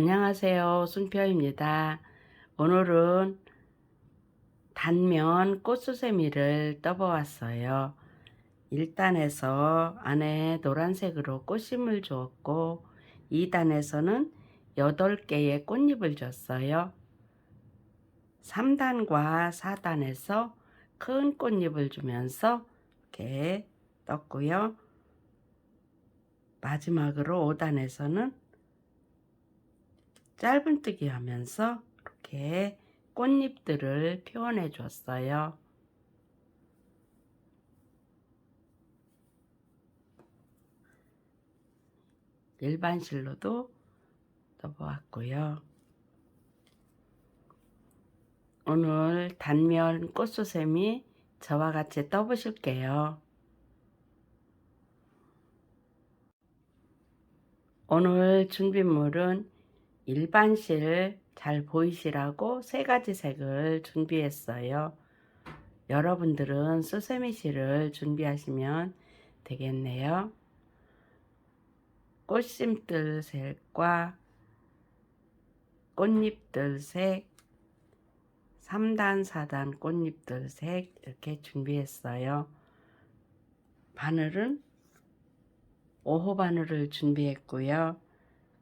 안녕하세요. 순표입니다. 오늘은 단면 꽃수세미를 떠보았어요. 1단에서 안에 노란색으로 꽃심을 주었고 2단에서는 8개의 꽃잎을 줬어요. 3단과 4단에서 큰 꽃잎을 주면서 이렇게 떴고요. 마지막으로 5단에서는 짧은뜨기 하면서 이렇게 꽃잎들을 표현해 줬어요. 일반 실로도 떠보았고요. 오늘 단면 꽃수세미 저와 같이 떠보실게요. 오늘 준비물은 일반 실 잘 보이시라고 3가지 색을 준비했어요. 여러분들은 수세미 실을 준비하시면 되겠네요. 꽃심들 색과 꽃잎들 색, 3단, 4단 꽃잎들 색 이렇게 준비했어요. 바늘은 5호 바늘을 준비했고요.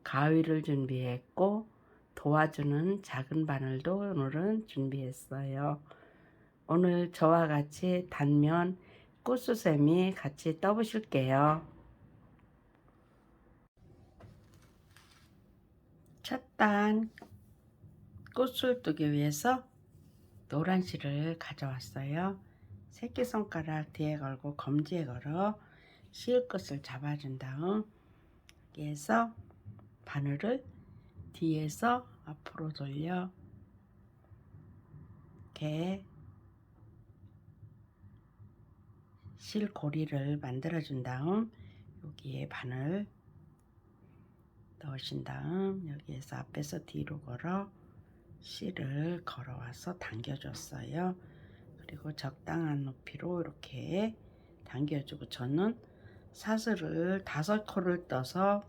가위를 준비했고 도와주는 작은 바늘도 오늘은 준비했어요. 오늘 저와 같이 단면 꽃수세미 같이 떠보실게요. 첫 단 꽃을 뜨기 위해서 노란 실을 가져왔어요. 새끼손가락 뒤에 걸고 검지에 걸어 실 끝을 잡아준 다음 여기에서 바늘을 뒤에서 앞으로 돌려 이렇게 실 고리를 만들어 준 다음 여기에 바늘 넣으신 다음 여기에서 앞에서 뒤로 걸어 실을 걸어와서 당겨줬어요. 그리고 적당한 높이로 이렇게 당겨주고 저는 사슬을 5코를 떠서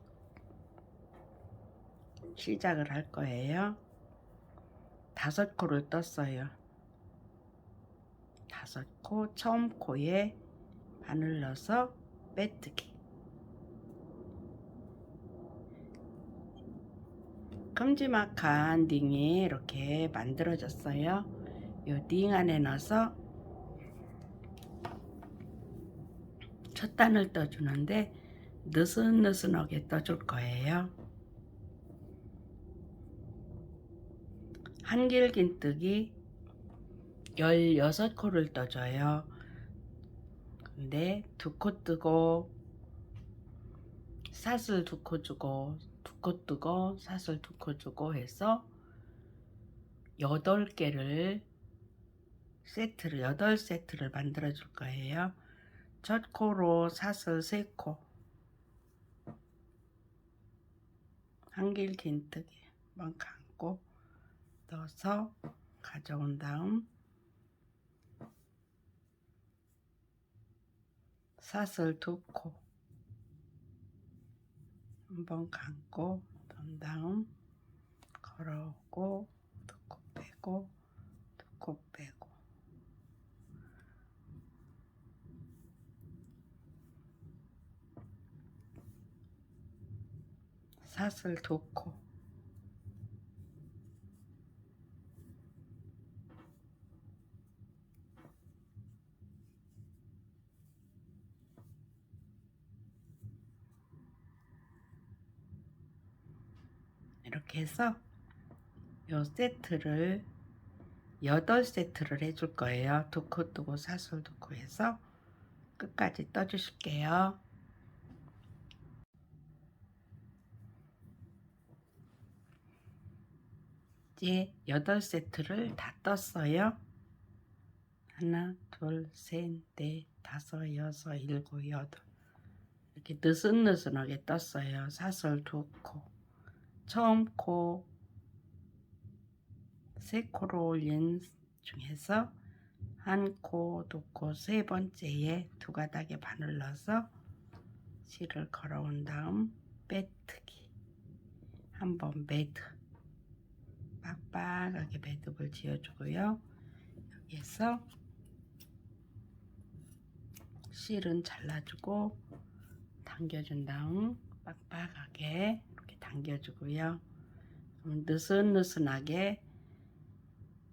시작을 할 거예요. 5코를 떴어요. 5코, 처음 코에 바늘 넣어서 빼뜨기. 큼지막한 링이 이렇게 만들어졌어요. 이 링 안에 넣어서 첫 단을 떠주는데 느슨느슨하게 떠줄 거예요. 한길긴뜨기 16코를 떠줘요. 근데 2코 뜨고 사슬 2코 주고 2코 뜨고 사슬 2코 주고 해서 8개를 세트를 8세트를 만들어 줄 거예요. 첫 코로 사슬 3코 한길긴뜨기 한번 감고 넣어서 가져온 다음 사슬 2코 한번 감고 넣은 다음 걸어오고 2코 빼고 2코 빼고 사슬 2코 이렇게 해서 요 세트를 8세트를 해줄 거예요. 2코 뜨고 사슬 2코 해서 끝까지 떠주실게요. 이제 8세트를 다 떴어요. 하나, 둘, 셋, 넷, 다섯, 여섯, 일곱, 여덟 이렇게 느슨느슨하게 떴어요. 사슬 2코 처음 코 3코로 올린 중에서 1코, 2코, 3번째에 2가닥에 바늘 넣어서 실을 걸어온 다음 빼뜨기 한번 매듭, 빡빡하게 매듭을 지어주고요. 여기에서 실은 잘라주고 당겨준 다음 빡빡하게 이렇게 당겨주고요. 느슨느슨하게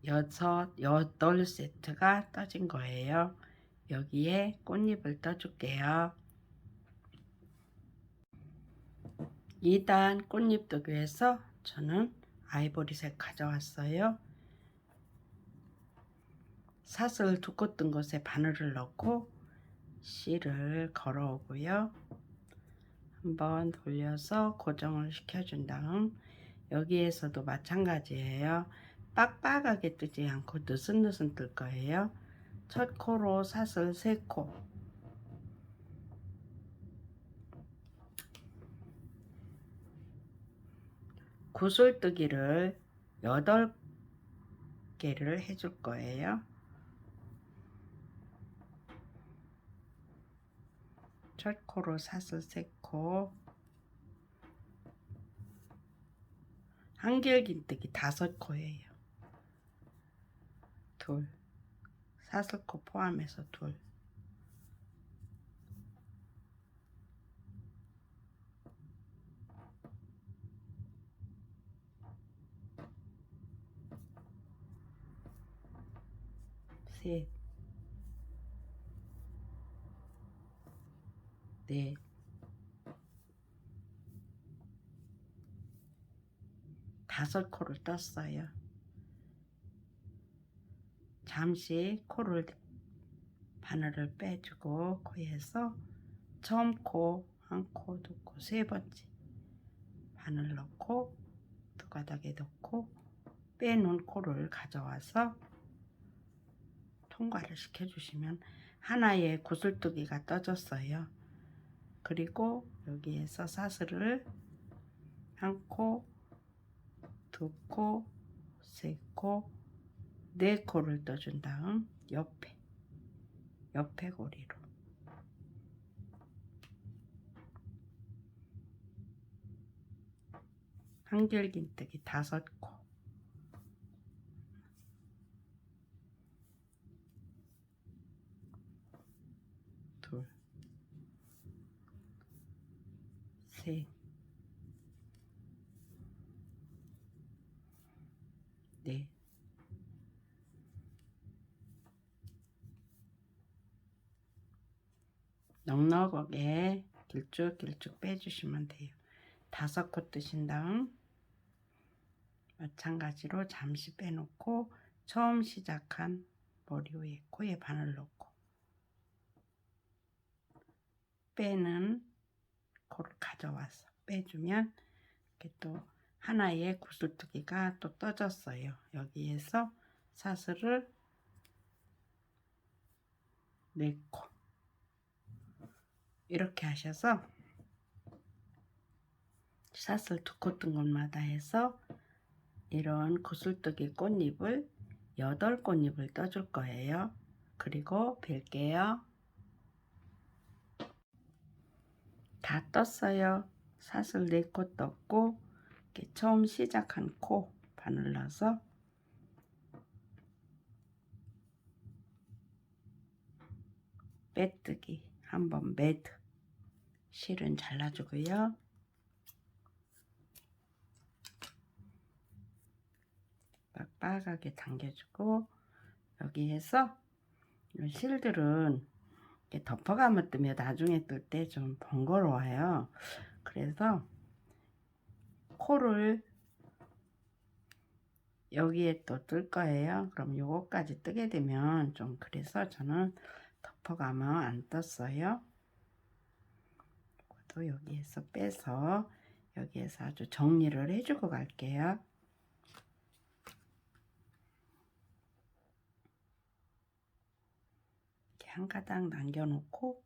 8세트가 떠진 거예요. 여기에 꽃잎을 떠줄게요. 2단 꽃잎 뜨기 위해서 저는 아이보리색 가져왔어요. 사슬 2코 뜬 곳에 바늘을 넣고 실을 걸어오고요. 한번 돌려서 고정을 시켜준 다음 여기에서도 마찬가지예요. 빡빡하게 뜨지 않고 느슨느슨 뜰 거예요. 첫 코로 사슬 3코, 구슬뜨기를 8개를 해줄 거예요. 첫 코로 사슬 3코, 한길긴뜨기 5코예요. 둘, 사슬코 포함해서 둘, 셋, 넷, 다섯 코를 떴어요. 잠시 코를 바늘을 빼주고 코에서 처음 코, 한 코, 두 코, 세 번째 바늘 넣고 두 가닥에 넣고 빼놓은 코를 가져와서 통과를 시켜주시면 하나의 구슬뜨기가 떠졌어요. 그리고 여기에서 사슬을 한 코, 두 코, 세 코, 네 코를 떠준 다음 옆에 고리로 한길긴뜨기 5코, 둘, 셋, 넷, 넉넉하게 길쭉길쭉 빼주시면 돼요. 5코 뜨신 다음 마찬가지로 잠시 빼놓고 처음 시작한 머리 위에 코에 바늘 넣고 빼는 코를 가져와서 빼주면 이렇게 또 하나의 구슬뜨기가 또 떠졌어요. 여기에서 사슬을 4코 이렇게 하셔서 사슬 2코 뜬 곳마다 해서 이런 구슬뜨기 꽃잎을 8꽃잎을 떠줄 거예요. 그리고 뵐게요. 다 떴어요. 사슬 4코 떴고 이렇게 처음 시작한 코 바늘 넣어서 빼뜨기 한번 매듭, 실은 잘라주고요. 빡빡하게 당겨주고 여기에서 이 실들은 이렇게 덮어가면 뜨면 나중에 뜰 때 좀 번거로워요. 그래서 코를 여기에 또 뜰 거예요. 그럼 요거까지 뜨게 되면 좀 그래서 저는 덮어가면 안 떴어요. 또 여기에서 빼서 여기에서 아주 정리를 해주고 갈게요. 이렇게 한 가닥 남겨놓고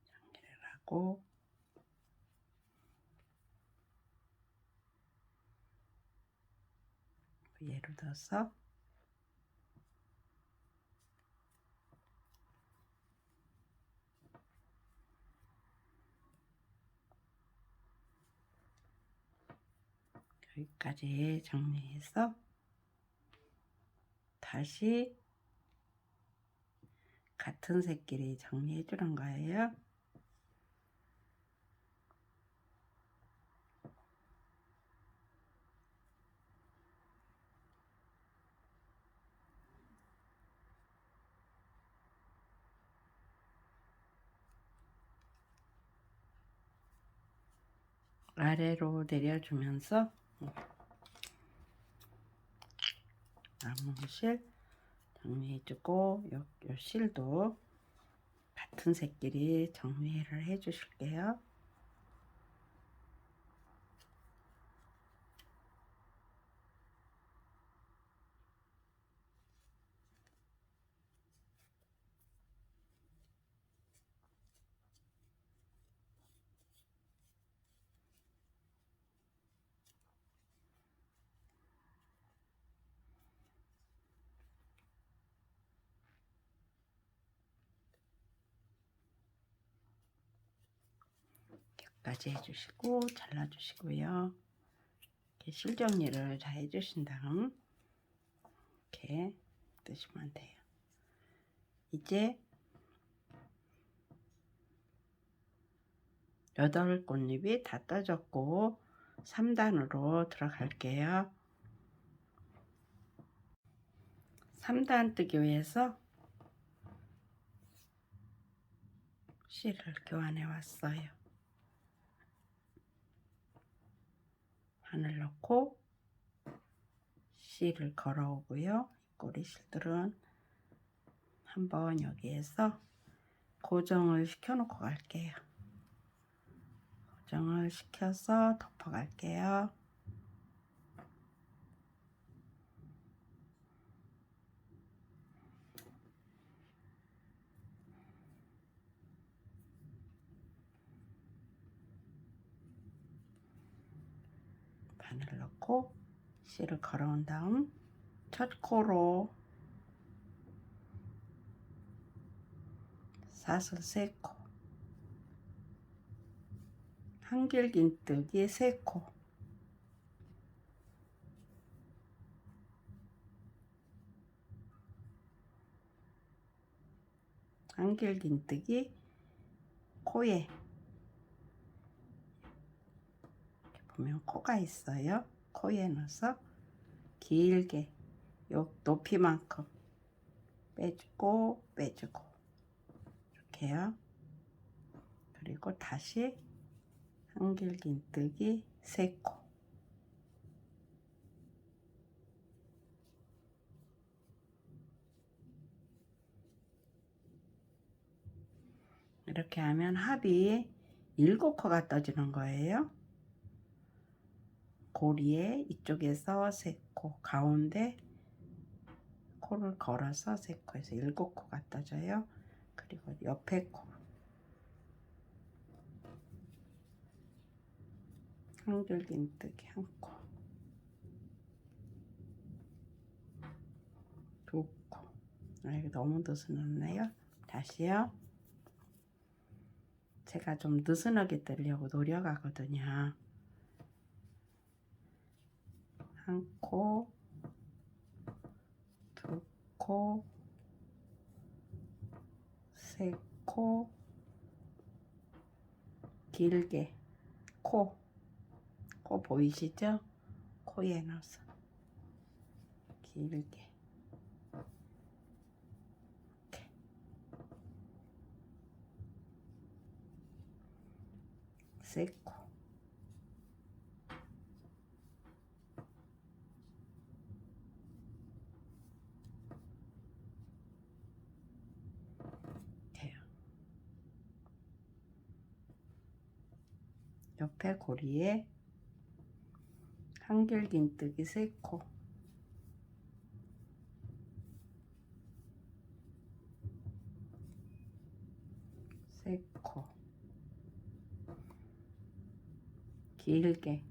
정리를 하고 가운데로 넣어서 여기까지 정리해서 다시 같은 색끼리 정리해 주는 거예요. 아래로 내려주면서 나무실 정리해주고 요 실도 같은 색끼리 정리를 해 주실게요. 여기까지 해주시고 잘라주시고요. 이렇게 실 정리를 잘 해주신 다음 이렇게 뜨시면 돼요. 이제 8꽃잎이 다 떠졌고 3단으로 들어갈게요. 3단 뜨기 위해서 실을 교환해 왔어요. 바늘 넣고 실을 걸어오고요. 꼬리 실들은 한번 여기에서 고정을 시켜 놓고 갈게요. 고정을 시켜서 덮어 갈게요. 바늘 넣고 실을 걸어온 다음 첫 코로 사슬 3코, 한길긴뜨기 3코, 한길긴뜨기 코에 이렇게 보면 코가 있어요. 코에 넣어서 길게 요 높이만큼 빼주고 빼주고 이렇게요. 그리고 다시 한길긴뜨기 3코, 이렇게 하면 합이 7코가 떠지는 거예요. 고리에 이쪽에서 3코, 가운데 코를 걸어서 3코에서 7코가 떠져요. 그리고 옆에 코 한길긴뜨기 1코, 2코. 이거 너무 느슨했네요. 다시요. 제가 좀 느슨하게 뜨려고 노력하거든요. 1코, 2코, 3코, 길게 코 보이시죠? 코에 넣어서 길게 이렇게 3코, 이렇게요. 옆에 고리에 한길긴뜨기 3코, 3코, 길게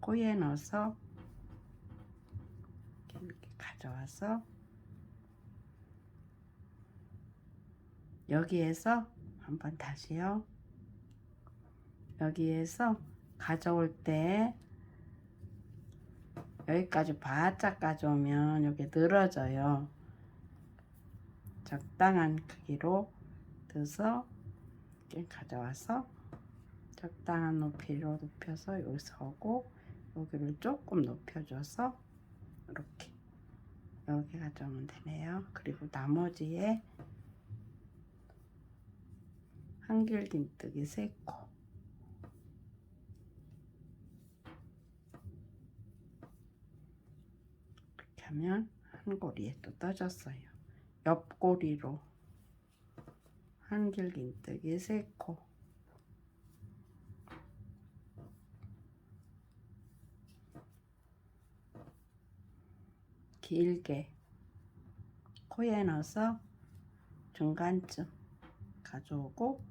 코에 넣어서 가져와서 여기에서 한번 다시요. 여기에서 가져올 때 여기까지 바짝 가져오면 여기 늘어져요. 적당한 크기로 넣어서 이렇게 가져와서 적당한 높이로 높여서 여기서 하고 여기를 조금 높여줘서 이렇게 가져오면 되네요. 그리고 나머지에 한길긴뜨기 3코 이렇게 하면 한 고리에 또 떠졌어요. 옆고리로 한길긴뜨기 3코 길게 코에 넣어서 중간쯤 가져오고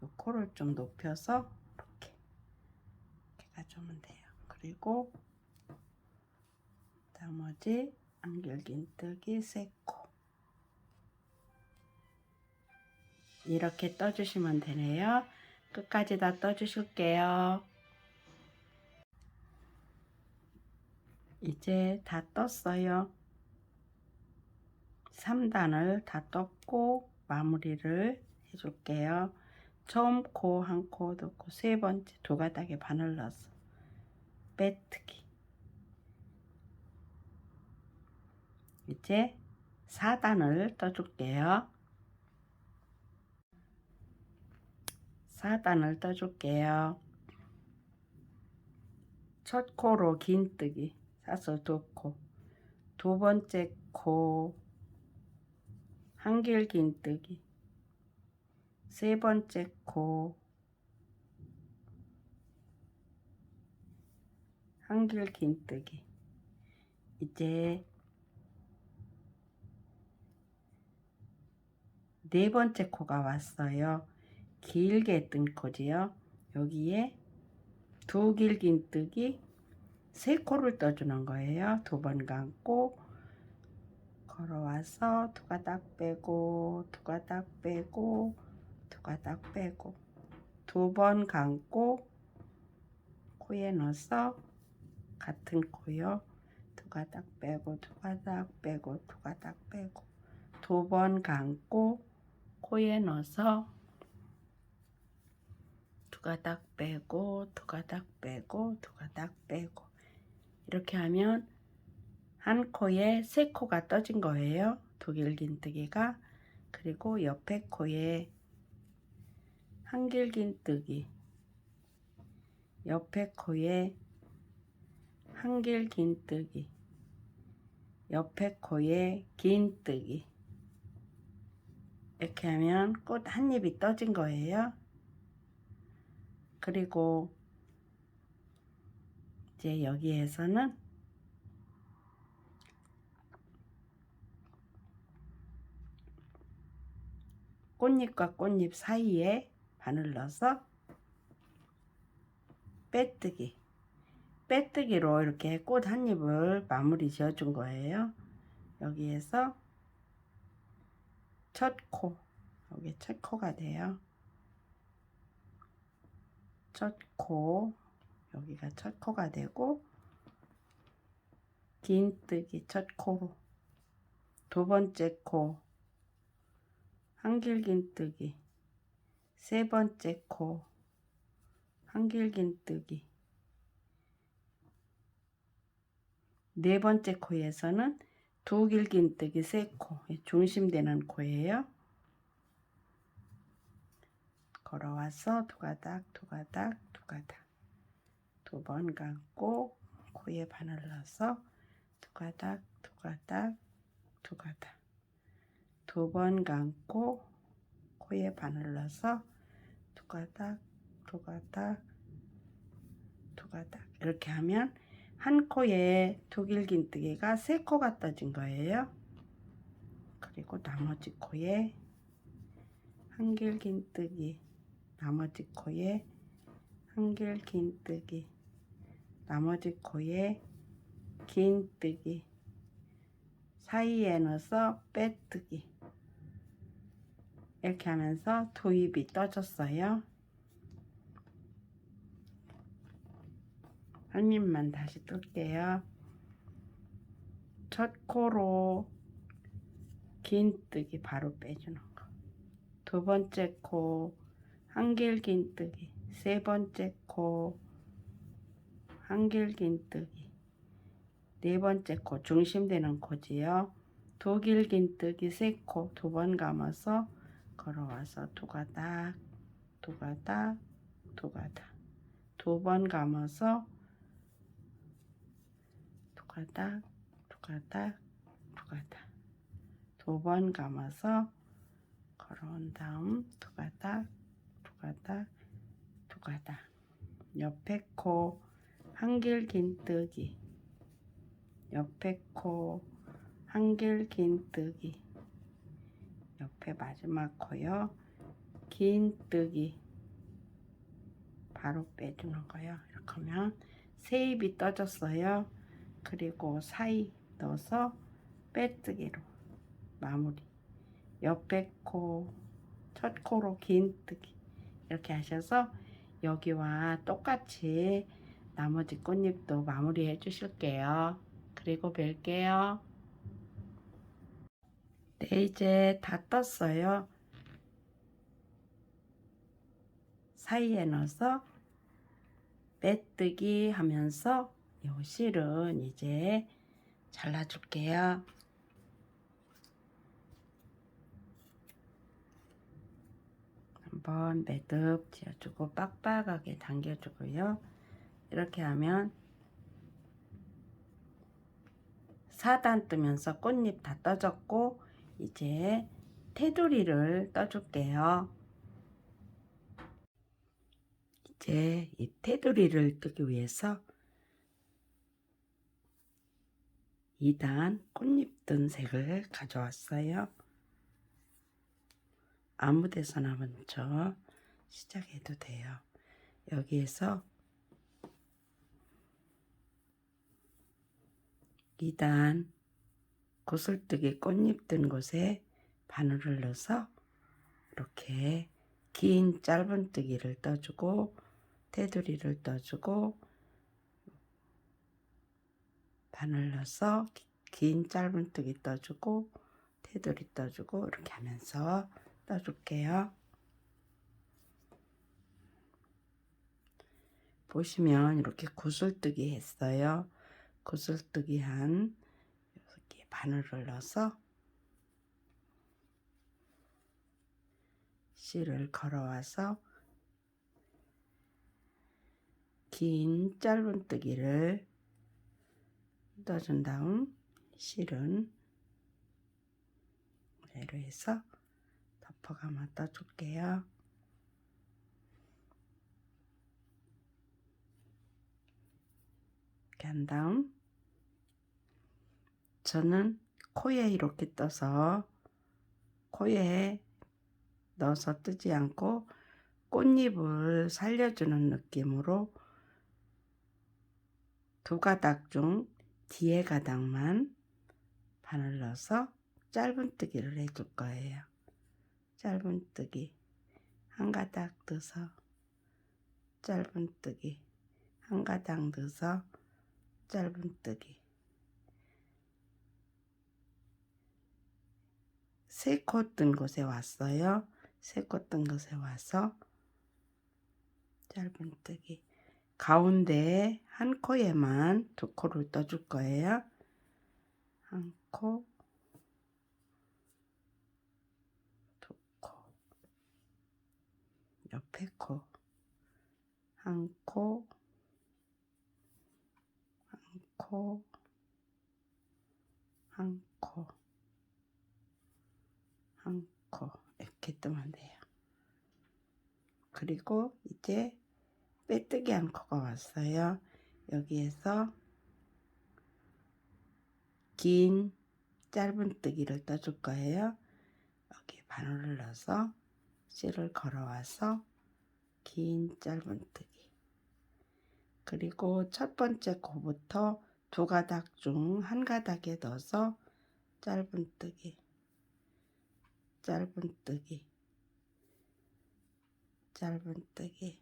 이 코를 좀 높여서 이렇게 가져오면 돼요. 그리고 나머지 한길긴뜨기 3코 이렇게 떠주시면 되네요. 끝까지 다 떠주실게요. 이제 다 떴어요. 3단을 다 떴고 마무리를 해줄게요. 처음 코 한 코 넣고 세 번째 두 가닥에 바늘 넣어서 빼뜨기. 이제 4단을 떠줄게요. 4단을 떠줄게요. 첫 코로 긴뜨기 사서 두 코, 두 번째 코 한길긴뜨기, 세 번째 코 한길긴뜨기. 이제 네 번째 코가 왔어요. 길게 뜬 코지요. 여기에 두 길긴뜨기 3코를 떠주는 거예요. 두 번 감고 걸어와서 두 가닥 빼고 두 가닥 빼고 두 가닥 빼고 두 번 감고 코에 넣어서 같은 코요. 두 가닥 빼고 두 가닥 빼고 두 가닥 빼고 두 번 감고 코에 넣어서 두 가닥 빼고 두 가닥 빼고 두 가닥 빼고 이렇게 하면 한 코에 3코가 떠진 거예요. 두 길긴뜨기가. 그리고 옆에 코에 한길긴뜨기, 옆에 코에 한길긴뜨기, 옆에 코에 긴뜨기. 이렇게 하면 꽃 한 입이 떠진 거예요. 그리고 이제 여기에서는 꽃잎과 꽃잎 사이에 바늘 넣어서 빼뜨기, 빼뜨기로 이렇게 꽃 한 입을 마무리 지어 준 거예요. 여기에서 첫 코, 여기 첫 코가 돼요. 첫 코, 여기가 첫 코가 되고 긴뜨기 첫 코로 두 번째 코 한길긴뜨기, 세 번째 코 한길긴뜨기, 네 번째 코에서는 두 길긴뜨기 3코, 중심되는 코예요. 걸어와서 두 가닥 두 가닥 두 가닥 두 번 감고 코에 바늘 넣어서 두 가닥 두 가닥 두 가닥 두 번 감고 코에 바늘 넣어서 두 가닥 두 가닥 두 가닥 이렇게 하면 한 코에 두 길긴뜨기가 3코가 떠진 거예요. 그리고 나머지 코에 한길긴뜨기, 나머지 코에 한길긴뜨기, 나머지 코에 긴뜨기, 사이에 넣어서 빼뜨기. 이렇게 하면서 도입이 떠졌어요. 한 입만 다시 뜰게요. 첫 코로 긴뜨기 바로 빼주는 거. 두 번째 코 한길 긴뜨기. 세 번째 코 한길 긴뜨기. 네 번째 코 중심되는 코지요. 두 길 긴뜨기 세 코 두 번 감아서 걸어와서 두 가닥 두 가닥 두 가닥 두 번 감아서 두 가닥 두 가닥 두 가닥 두 번 감아서 걸어온 다음 두 가닥 두 가닥 두 가닥 옆에 코 한길 긴뜨기 옆에 코 한길 긴뜨기 옆에 마지막 코요 긴뜨기 바로 빼주는 거예요. 이렇게 하면 세 입이 떠졌어요. 그리고 사이 넣어서 빼뜨기로 마무리. 옆에 코 첫 코로 긴뜨기 이렇게 하셔서 여기와 똑같이 나머지 꽃잎도 마무리 해 주실게요. 그리고 뵐게요. 네, 이제 다 떴어요. 사이에 넣어서 빼뜨기 하면서 요 실은 이제 잘라줄게요. 한번 매듭 지어주고 빡빡하게 당겨주고요. 이렇게 하면 4단 뜨면서 꽃잎 다 떠졌고 이제 테두리를 떠줄게요. 이제 이 테두리를 뜨기 위해서 2단 꽃잎 뜬 색을 가져왔어요. 아무 데서나 먼저 시작해도 돼요. 여기에서 2단 구슬뜨기 꽃잎 뜬 곳에 바늘을 넣어서 이렇게 긴 짧은뜨기를 떠주고 테두리를 떠주고 바늘 넣어서 긴 짧은뜨기 떠주고 테두리 떠주고 이렇게 하면서 떠줄게요. 보시면 이렇게 구슬뜨기 했어요. 구슬뜨기 한 이렇게 바늘을 넣어서 실을 걸어와서 긴 짧은뜨기를 떠준 다음 실은 이대로 해서 덮어가며 떠줄게요. 이렇게 한 다음 저는 코에 이렇게 떠서 코에 넣어서 뜨지 않고 꽃잎을 살려주는 느낌으로 두 가닥 중 뒤에 가닥만 바늘 넣어서 짧은뜨기를 해줄 거예요. 짧은뜨기 한 가닥 넣어서 짧은뜨기 한 가닥 넣어서 짧은뜨기 세 코 뜬 곳에 왔어요. 세 코 뜬 곳에 와서 짧은뜨기 가운데 한 코에만 두 코를 떠줄 거예요. 한 코, 두 코, 옆에 코, 한 코, 한 코, 한 코, 한 코 이렇게 뜨면 돼요. 그리고 이제 빼뜨기 한 코가 왔어요. 여기에서 긴 짧은뜨기를 떠줄 거예요. 여기 바늘을 넣어서 실을 걸어와서 긴 짧은뜨기 그리고 첫 번째 코부터 두 가닥 중 한 가닥에 넣어서 짧은뜨기, 짧은뜨기, 짧은뜨기,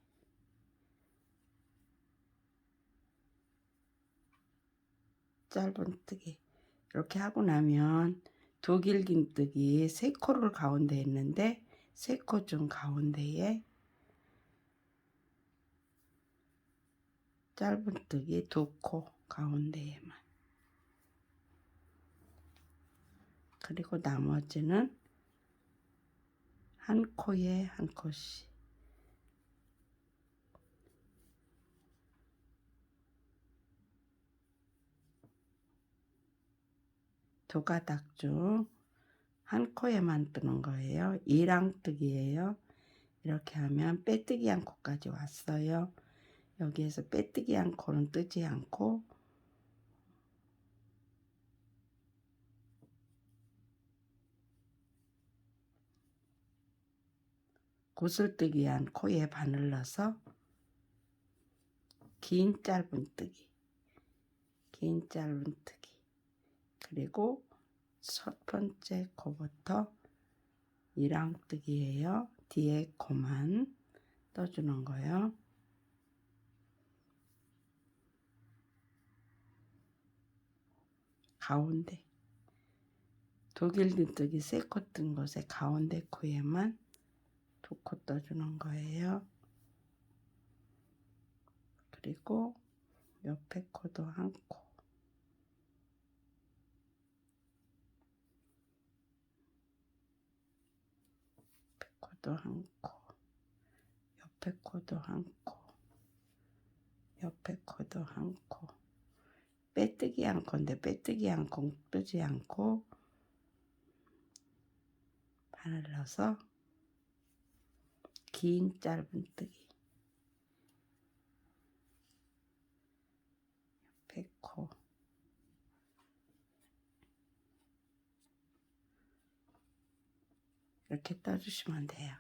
짧은뜨기. 이렇게 하고 나면 두 길긴뜨기 3코를 가운데 했는데 3코 중 가운데에 짧은뜨기 2코 가운데에만, 그리고 나머지는 한 코에 한 코씩 두 가닥 중 한 코에만 뜨는 거예요. 이랑뜨기예요. 이렇게 하면 빼뜨기 한 코까지 왔어요. 여기에서 빼뜨기 한 코는 뜨지 않고 구슬뜨기 한 코에 바늘 넣어서 긴 짧은뜨기, 긴 짧은뜨기, 그리고 첫 번째 코부터 이랑뜨기예요. 뒤에 코만 떠주는 거예요. 가운데 독일긴뜨기 3코 뜬 곳에 가운데 코에만 2코 떠주는 거예요. 그리고 옆에 코도 한 코, 옆에 코도 한 코, 옆에 코도 한 코, 옆에 코도 한 코. 빼뜨기 한 코인데 빼뜨기 한 코 뜨지 않고 바늘 넣어서 긴 짧은뜨기, 옆에 코, 이렇게 떠주시면 돼요.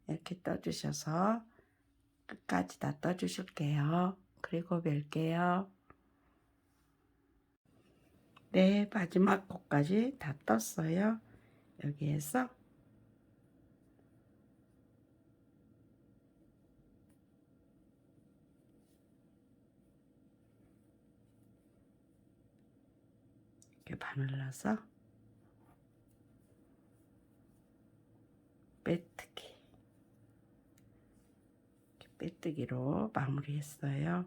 이렇게 떠주셔서 끝까지 다 떠주실게요. 그리고 뵐게요. 네, 마지막 코까지 다 떴어요. 여기에서 이렇게 바늘 넣어서 빼뜨기, 이렇게 빼뜨기로 마무리했어요.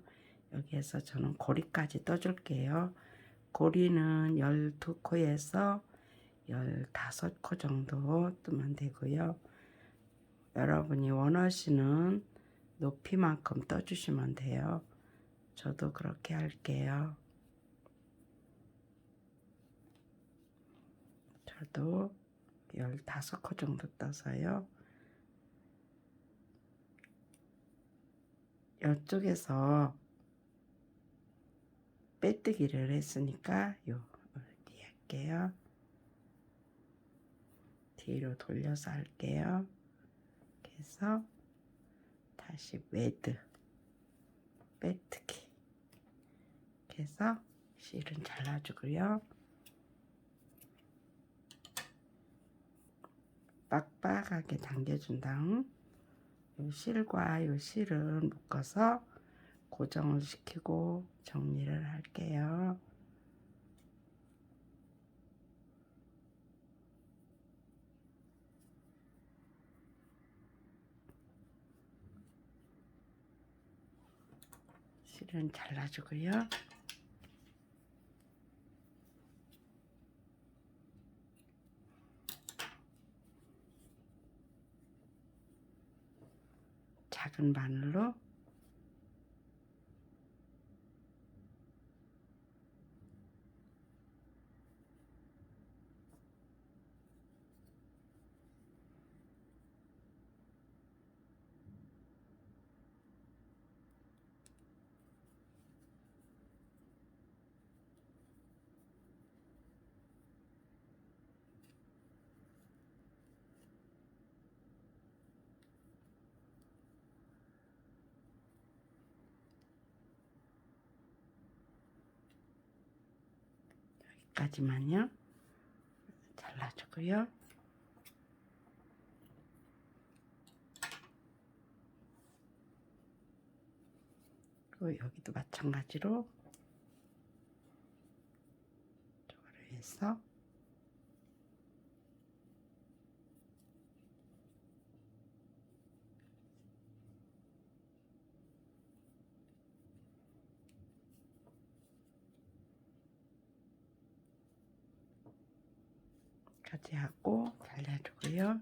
여기에서 저는 고리까지 떠줄게요. 고리는 12코에서 15코 정도 뜨면 되고요. 여러분이 원하시는 높이만큼 떠주시면 돼요. 저도 그렇게 할게요. 저도 15코 정도 떠서요. 이쪽에서 빼뜨기를 했으니까 이렇게 할게요. 뒤로 돌려서 할게요. 그래서 다시 매드, 빼뜨기, 그래서 실은 잘라주고요. 빡빡하게 당겨준 다음 이 실과 이 실을 묶어서 고정을 시키고 정리를 할게요. 실은 잘라주고요. 작은 바늘로 여기까지만요. 잘라주고요. 그리고 여기도 마찬가지로 이쪽으로 해서 까지 하고 잘라주고요.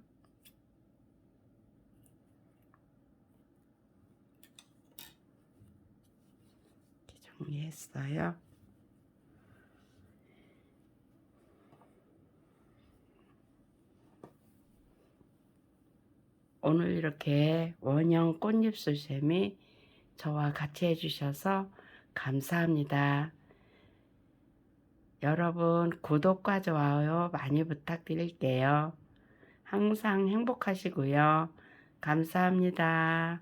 이렇게 정리했어요. 오늘 이렇게 원형 꽃잎술 셈이 저와 같이 해주셔서 감사합니다. 여러분 구독과 좋아요 많이 부탁드릴게요. 항상 행복하시고요. 감사합니다.